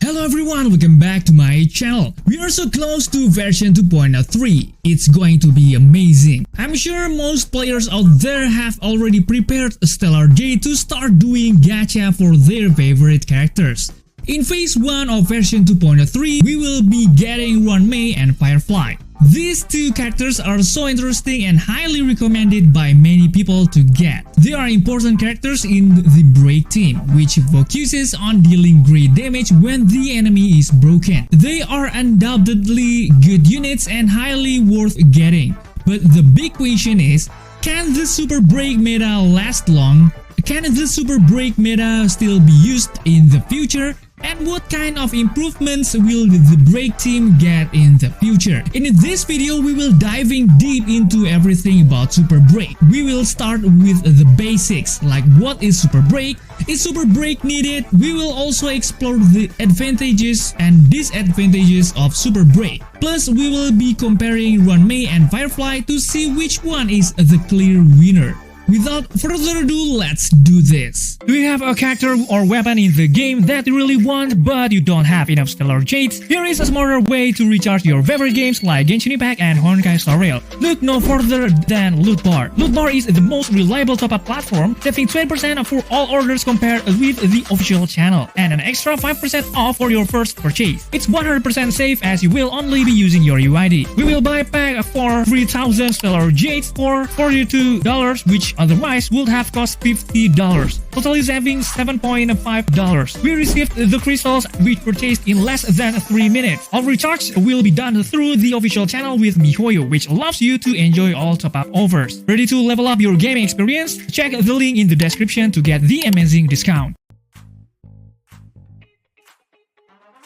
Hello everyone, welcome back to my channel. We are so close to version 2.3. It's going to be amazing. I'm sure most players out there have already prepared a stellar day to start doing gacha for their favorite characters. In phase 1 of version 2.3, we will be getting Ruan Mei and Firefly. These two characters are so interesting and highly recommended by many people to get. They are important characters in the break team, which focuses on dealing great damage when the enemy is broken. They are undoubtedly good units and highly worth getting. But the big question is, can the super break meta last long? Can the super break meta still be used in the future? And what kind of improvements will the break team get in the future? In this video, we will diving deep into everything about super break. We will start with the basics, like what is super break? Is super break needed? We will also explore the advantages and disadvantages of super break. Plus, we will be comparing Ruan Mei and Firefly to see which one is the clear winner. Without further ado, let's do this. Do you have a character or weapon in the game that you really want but you don't have enough stellar jades? Here is a smarter way to recharge your favorite games like Genshin Impact and Honkai Star Rail. Look no further than Loot Bar. Loot Bar is the most reliable top-up platform, saving 20% for all orders compared with the official channel, and an extra 5% off for your first purchase. It's 100% safe as you will only be using your UID. We will buy a pack for 3000 stellar jades for $42, which otherwise would have cost $50, totally saving $7.5. We received the crystals we purchased in less than 3 minutes. All recharge will be done through the official channel with miHoYo, which allows you to enjoy all top-up offers. Ready to level up your gaming experience? Check the link in the description to get the amazing discount.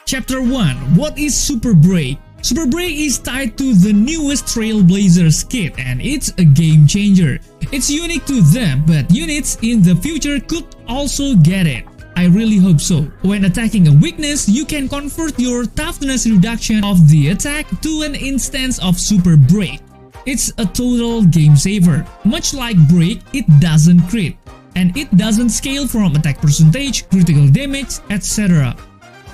Chapter 1. What is super break? Super break is tied to the newest Trailblazers kit and it's a game changer. It's unique to them, but units in the future could also get it. I really hope so. When attacking a weakness, you can convert your toughness reduction of the attack to an instance of super break. It's a total game saver. Much like break, it doesn't crit, and it doesn't scale from attack percentage, critical damage, etc.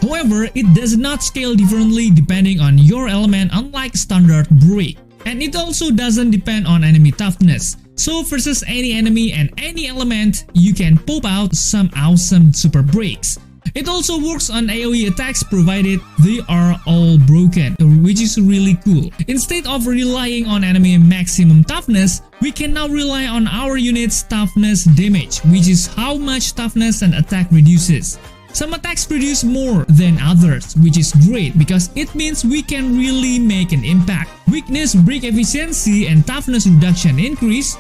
However, it does not scale differently depending on your element, unlike standard break. And it also doesn't depend on enemy toughness. So versus any enemy and any element, you can pop out some awesome super breaks. It also works on AoE attacks provided they are all broken, which is really cool. Instead of relying on enemy maximum toughness, we can now rely on our unit's toughness damage, which is how much toughness an attack reduces. Some attacks produce more than others, which is great because it means we can really make an impact. Weakness break efficiency and toughness reduction increase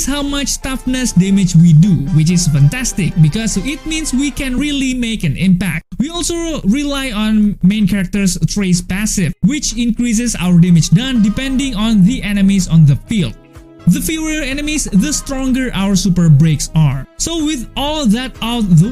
how much toughness damage we do, which is fantastic because it means we can really make an impact. We also rely on main character's trace passive, which increases our damage done depending on the enemies on the field. The fewer enemies, the stronger our super breaks are. So with all that out the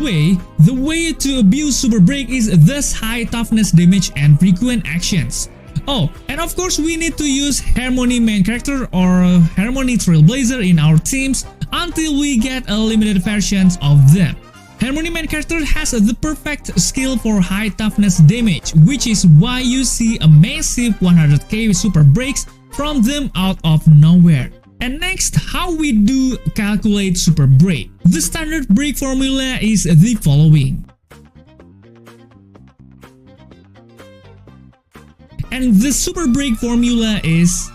way to abuse super break is thus high toughness damage and frequent actions. Oh, and of course we need to use Harmony main character or Harmony Trailblazer in our teams until we get a limited versions of them. Harmony main character has the perfect skill for high toughness damage, which is why you see a massive 100k super breaks from them out of nowhere. And next, how we do calculate super break. The standard break formula is the following. And the super break formula is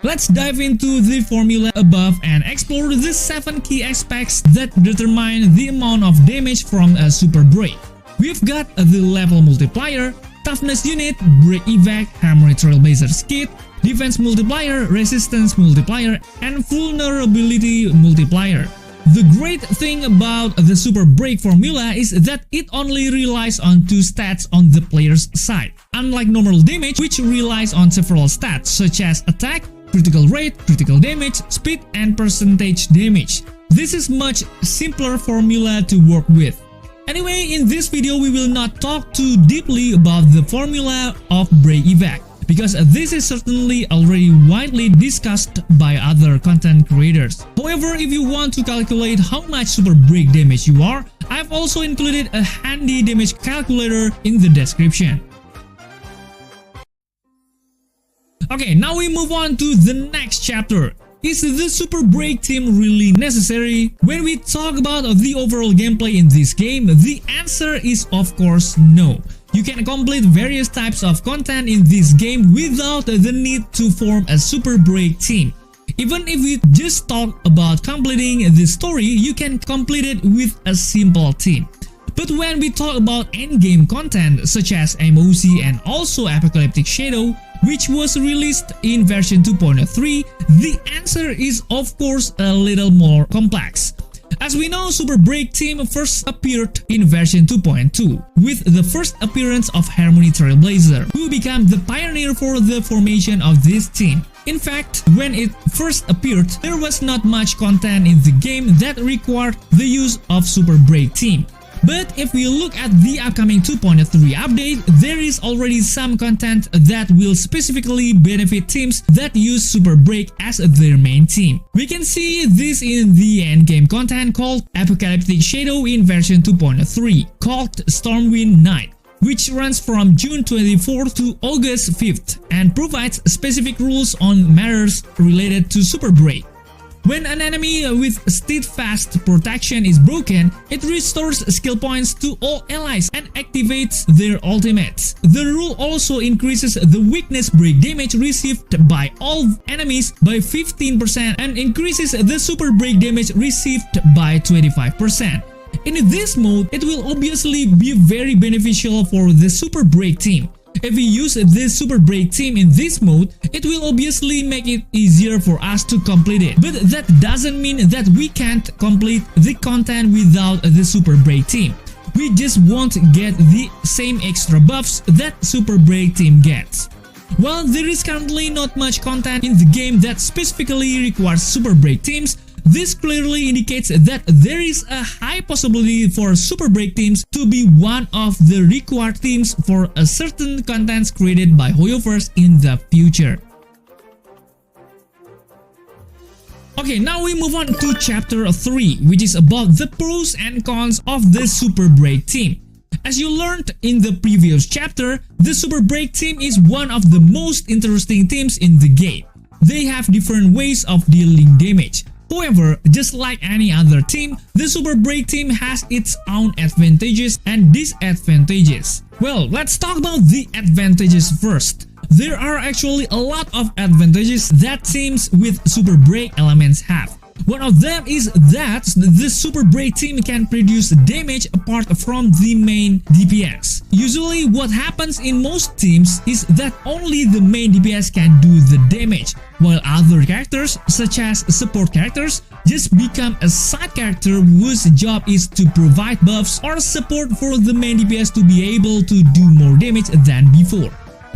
Let's dive into the formula above and explore the 7 key aspects that determine the amount of damage from a super break. We've got the level multiplier, toughness unit, break evac, Harmony Trailblazers kit, defense multiplier, resistance multiplier, and vulnerability multiplier. The great thing about the super break formula is that it only relies on 2 stats on the player's side, unlike normal damage, which relies on several stats such as attack, critical rate, critical damage, speed, and percentage damage. This is much simpler formula to work with. Anyway, in this video we will not talk too deeply about the formula of break evac. because this is certainly already widely discussed by other content creators. However, if you want to calculate how much super break damage you are, I've also included a handy damage calculator in the description. Okay, now we move on to the next chapter. Is the super break team really necessary? When we talk about the overall gameplay in this game, the answer is of course no. You can complete various types of content in this game without the need to form a super break team. Even if we just talk about completing the story, you can complete it with a simple team. But when we talk about endgame content such as MOC and also Apocalyptic Shadow, which was released in version 2.3, the answer is of course a little more complex. As we know, Super Break Team first appeared in version 2.2 with the first appearance of Harmony Trailblazer, who became the pioneer for the formation of this team. In fact, when it first appeared, there was not much content in the game that required the use of Super Break Team. But if we look at the upcoming 2.3 update, there is already some content that will specifically benefit teams that use Super Break as their main team. We can see this in the endgame content called Apocalyptic Shadow in version 2.3, called Stormwind Night, which runs from June 24th to August 5th and provides specific rules on matters related to Super Break. When an enemy with steadfast protection is broken, it restores skill points to all allies and activates their ultimates. The rule also increases the weakness break damage received by all enemies by 15% and increases the super break damage received by 25%. In this mode, it will obviously be very beneficial for the Super Break team. If we use this Super Break team in this mode, it will obviously make it easier for us to complete it. But that doesn't mean that we can't complete the content without the Super Break team. We just won't get the same extra buffs that Super Break team gets. While there is currently not much content in the game that specifically requires Super Break teams, this clearly indicates that there is a high possibility for Super Break teams to be one of the required teams for a certain contents created by Hoyoverse in the future. Okay, now we move on to chapter 3, which is about the pros and cons of the Super Break team. As you learned in the previous chapter, the Super Break team is one of the most interesting teams in the game. They have different ways of dealing damage. However, just like any other team, the Super Break team has its own advantages and disadvantages. Well, let's talk about the advantages first. There are actually a lot of advantages that teams with Super Break elements have. One of them is that the Super Break team can produce damage apart from the main DPS. Usually what happens in most teams is that only the main DPS can do the damage, while other characters such as support characters just become a side character whose job is to provide buffs or support for the main DPS to be able to do more damage than before.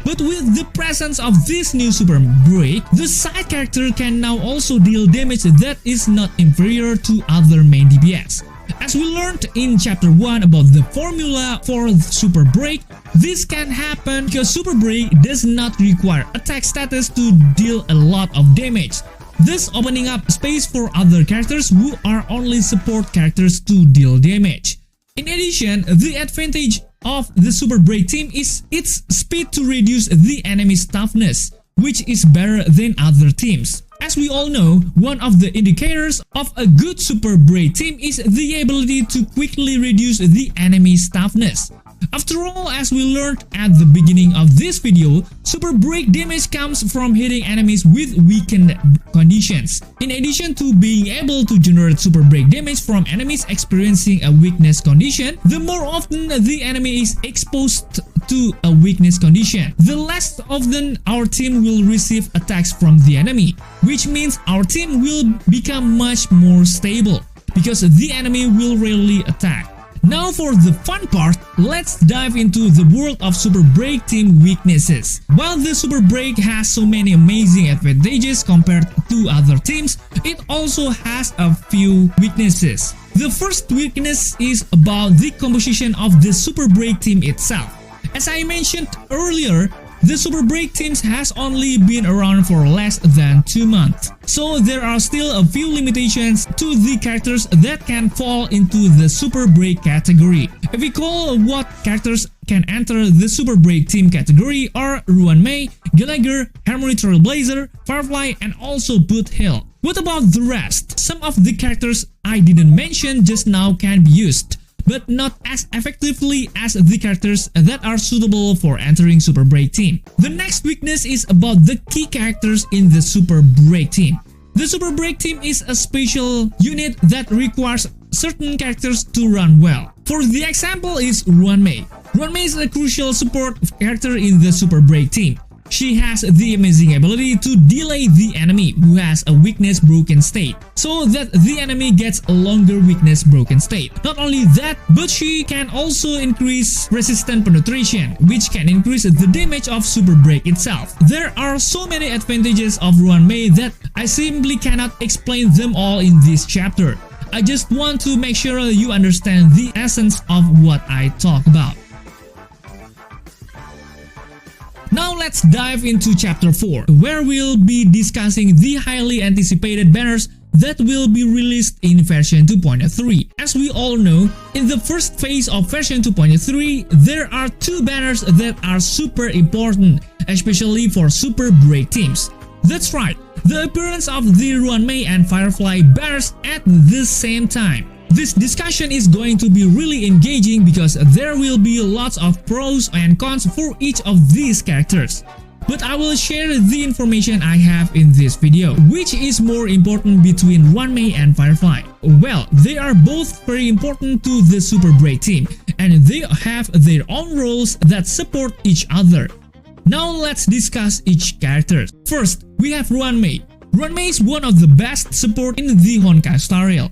But with the presence of this new Super Break, the side character can now also deal damage that is not inferior to other main DPS. As we learned in chapter 1 about the formula for Super Break, this can happen because Super Break does not require attack status to deal a lot of damage, thus opening up space for other characters who are only support characters to deal damage. In addition, the advantage of the Super Break team is its speed to reduce the enemy's toughness, which is better than other teams. As we all know, one of the indicators of a good Super Break team is the ability to quickly reduce the enemy's toughness. After all, as we learned at the beginning of this video, Super Break damage comes from hitting enemies with weakened conditions. In addition to being able to generate Super Break damage from enemies experiencing a weakness condition, the more often the enemy is exposed to a weakness condition, the less often our team will receive attacks from the enemy, which means our team will become much more stable, because the enemy will rarely attack. Now for the fun part, let's dive into the world of Super Break team weaknesses. While the Super Break has so many amazing advantages compared to other teams, it also has a few weaknesses. The first weakness is about the composition of the Super Break team itself. As I mentioned earlier, The Super Break teams has only been around for less than 2 months, so there are still a few limitations to the characters that can fall into the Super Break category. If we call what characters can enter the Super Break team category are Ruan Mei, Gallagher, Harmony Trailblazer, Firefly, and also Boot Hill. What about the rest? Some of the characters I didn't mention just now can be used, but not as effectively as the characters that are suitable for entering Super Break team. The next weakness is about the key characters in the Super Break team. The Super Break team is a special unit that requires certain characters to run well. For the example is Ruan Mei. Ruan Mei is a crucial support character in the Super Break team. She has the amazing ability to delay the enemy who has a weakness broken state, so that the enemy gets a longer weakness broken state. Not only that, but she can also increase resistant penetration, which can increase the damage of Super Break itself. There are so many advantages of Ruan Mei that I simply cannot explain them all in this chapter. I just want to make sure you understand the essence of what I talk about. Now let's dive into chapter 4, where we'll be discussing the highly anticipated banners that will be released in version 2.3. As we all know, in the first phase of version 2.3, there are 2 banners that are super important, especially for Super Break teams. That's right, the appearance of the Ruan Mei and Firefly banners at the same time. This discussion is going to be really engaging because there will be lots of pros and cons for each of these characters. But I will share the information I have in this video. Which is more important between Ruan Mei and Firefly? Well, they are both very important to the Super Break team, and they have their own roles that support each other. Now let's discuss each character. First, we have Ruan Mei. Ruan Mei is one of the best support in the Honkai Star Rail.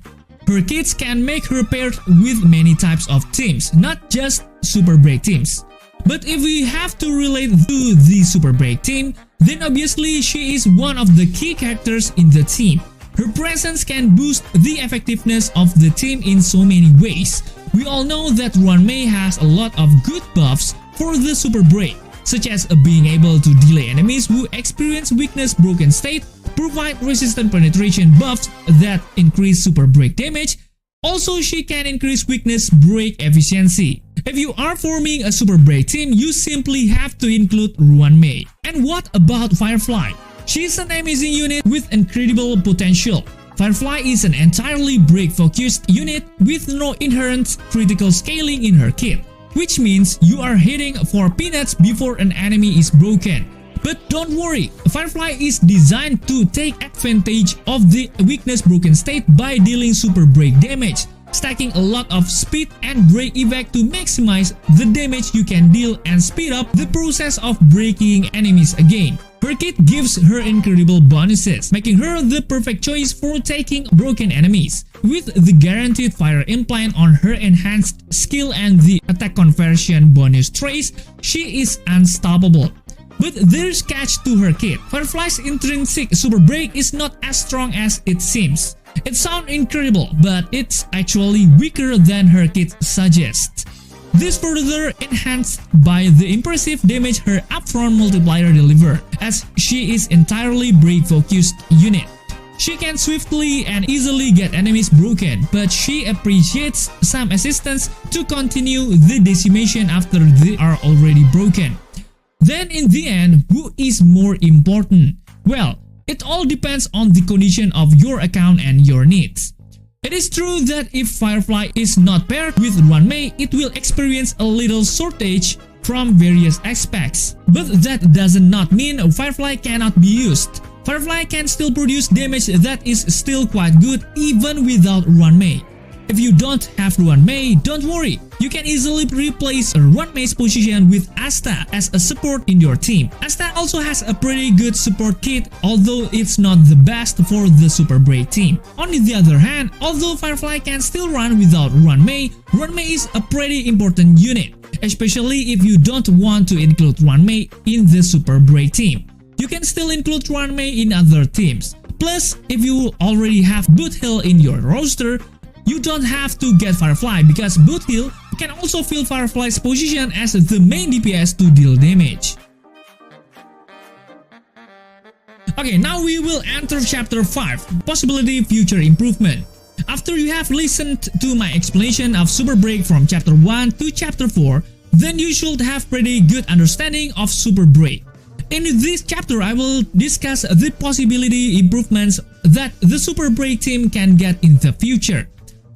Her kits can make her paired with many types of teams, not just Super Break teams. But if we have to relate to the Super Break team, then obviously she is one of the key characters in the team. Her presence can boost the effectiveness of the team in so many ways. We all know that Ruan Mei has a lot of good buffs for the Super Break, such as being able to delay enemies who experience weakness broken state, provide resistant penetration buffs that increase Super Break damage. Also, she can increase weakness break efficiency. If you are forming a Super Break team, you simply have to include Ruan Mei. And what about Firefly? She is an amazing unit with incredible potential. Firefly is an entirely break-focused unit with no inherent critical scaling in her kit, which means you are hitting for peanuts before an enemy is broken. But don't worry, Firefly is designed to take advantage of the weakness broken state by dealing Super Break damage, stacking a lot of speed and break evac to maximize the damage you can deal and speed up the process of breaking enemies again. Her kit gives her incredible bonuses, making her the perfect choice for taking broken enemies. With the guaranteed fire implant on her enhanced skill and the attack conversion bonus trace, she is unstoppable. But there's catch to her kit. Firefly's intrinsic Super Break is not as strong as it seems. It sounds incredible, but it's actually weaker than her kit suggests. This further enhanced by the impressive damage her upfront multiplier delivers, as she is entirely break-focused unit. She can swiftly and easily get enemies broken, but she appreciates some assistance to continue the decimation after they are already broken. Then in the end, who is more important? Well, it all depends on the condition of your account and your needs. It is true that if Firefly is not paired with Ruan Mei, it will experience a little shortage from various aspects. But that does not mean Firefly cannot be used. Firefly can still produce damage that is still quite good even without Ruan Mei. If you don't have Ruan Mei, don't worry. You can easily replace Ruan Mei's position with Asta as a support in your team. Asta also has a pretty good support kit, although it's not the best for the Super Break team. On the other hand, although Firefly can still run without Ruan Mei is a pretty important unit, especially if you don't want to include Ruan Mei in the Super Break team. You can still include Ruan Mei in other teams. Plus, if you already have Boot Hill in your roster, you don't have to get Firefly because Boot Hill can also fill Firefly's position as the main DPS to deal damage. Okay, now we will enter chapter 5, possibility future improvement. After you have listened to my explanation of Super Break from chapter 1 to chapter 4, then you should have pretty good understanding of Super Break. In this chapter, I will discuss the possibility improvements that the Super Break team can get in the future.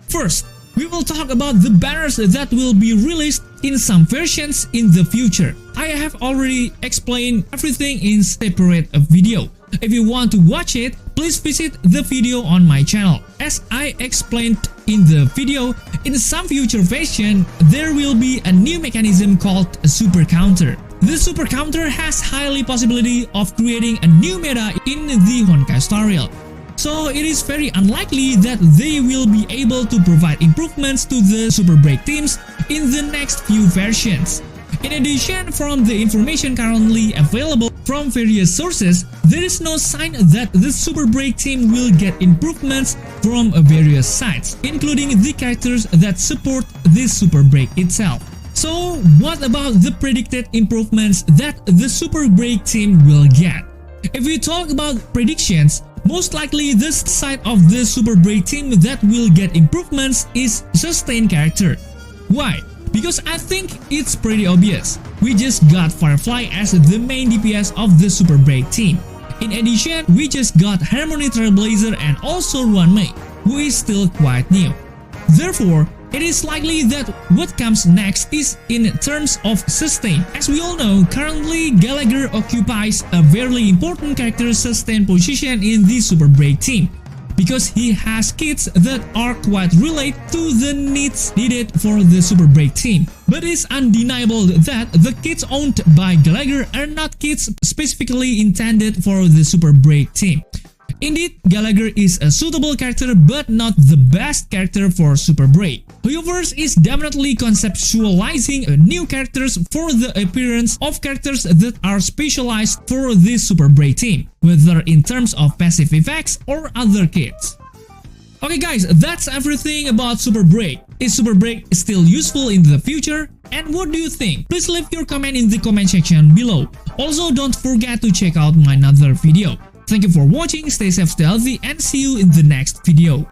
First, we will talk about the banners that will be released in some versions in the future. I have already explained everything in separate video. If you want to watch it, please visit the video on my channel. As I explained in the video, in some future version, there will be a new mechanism called a super counter. The super counter has highly possibility of creating a new meta in the Honkai Star Rail. So it is very unlikely that they will be able to provide improvements to the Super Break teams in the next few versions. In addition, from the information currently available from various sources, there is no sign that the Super Break team will get improvements from various sides, including the characters that support this Super Break itself. So what about the predicted improvements that the Super Break team will get? If we talk about predictions, most likely this side of the Super Break team that will get improvements is sustain character. Why? Because I think it's pretty obvious. We just got Firefly as the main DPS of the Super Break team. In addition, we just got Harmony Trailblazer and also Ruan Mei, who is still quite new. Therefore, it is likely that what comes next is in terms of sustain. As we all know, currently Gallagher occupies a very important character sustain position in the Super Break team, because he has kits that are quite related to the needs needed for the Super Break team. But it's undeniable that the kits owned by Gallagher are not kits specifically intended for the Super Break team. Indeed, Gallagher is a suitable character but not the best character for Super Break. Hoyoverse is definitely conceptualizing new characters for the appearance of characters that are specialized for this Super Break team, whether in terms of passive effects or other kits. Okay guys, that's everything about Super Break. Is Super Break still useful in the future? And what do you think? Please leave your comment in the comment section below. Also, don't forget to check out my another video. Thank you for watching, stay safe, stay healthy, and see you in the next video.